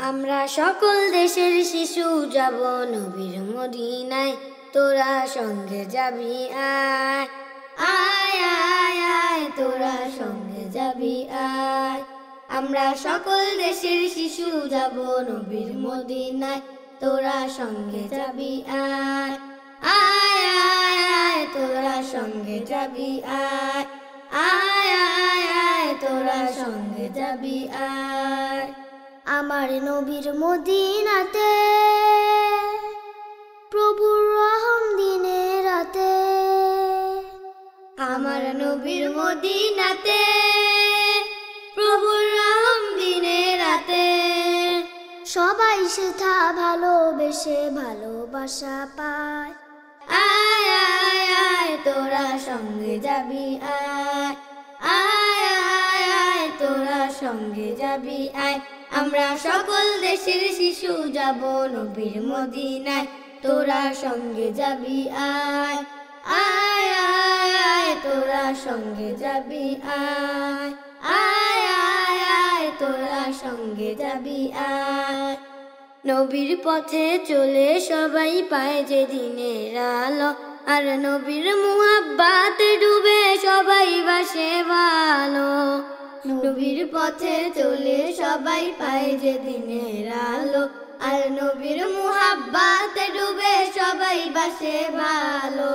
আমরা সকল দেশের শিশু যাব নবীর মদিনায়, তোরা সঙ্গে যাবি আয়। আয় আয় আয় তোরা সঙ্গে যাবি আয়। আমরা সকল দেশের শিশু যাব নবীর মদিনায়, তোরা সঙ্গে যাবি আয়। আয় আয় আয় তোরা সঙ্গে যাবি আয়। আয় আয় আয় তোরা সঙ্গে যাবি আয়। আমার নবীর মদিনাতে, প্রভুর রহম দিনে রাতে। আমার নবীর মদিনাতে, প্রভুর রহম দিনে রাতে। সবাই সেথা ভালোবেসে ভালোবাসা পায়। আয় আয় আয় তোরা সঙ্গে যাবি আয়। আয় আয় আয় তোরা সঙ্গে যাবি আয়। আমরা সকল দেশের শিশু যাব নবীর মদিনায়, তোরা সঙ্গে যাবি আয়। আয় আয় আয় তোরা সঙ্গে যাবি আয়। আয় আয় আয় তোরা সঙ্গে যাবি আয়। নবীর পথে চলে সবাই পায় যে দিনের আলো, আর নবীর মুহাব্বতে ডুবে সবাই বাসে ভালো। নবীর পথে চলে সবাই পায় যে দিনের আলো, আর নবীর মুহাব্বতে ডুবে সবাই বাসে ভালো।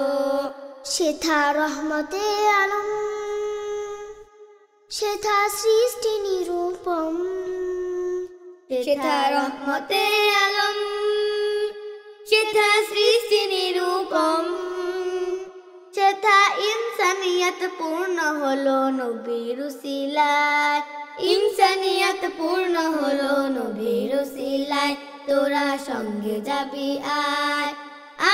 সেথা রহমতে আলম, সেথা সৃষ্টি নিরূপম। সেথা রহমতে আলম, সেথা সৃষ্টি নিরূপম। সেথা ইনসানিয়ত পূর্ণ হলো নবীর উসিলায়। ইনসানিয়ত পূর্ণ হলো নবীর উসিলায়, তোরা সঙ্গে যাবি আয়।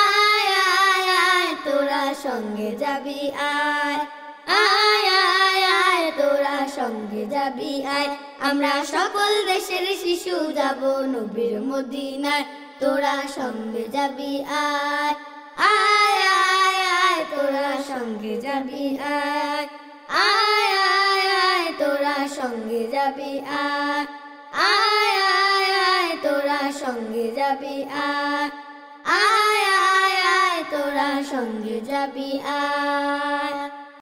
আয় আয় আয় তোরা সঙ্গে যাবি আয়। আয় আয় আয় তোরা সঙ্গে যাবি আয়। আমরা সকল দেশের শিশু যাব নবীর মদিনায়, তোরা সঙ্গে যাবি আয়। আয় আয় আয় তোরা সঙ্গে যাবি আয়। আয় আয় আয় তোরা সঙ্গে যাবি আয়। আয় আয় আয় তোরা সঙ্গে যাবি আয়। আয় আয় আয় তোরা সঙ্গে যাবি আয়।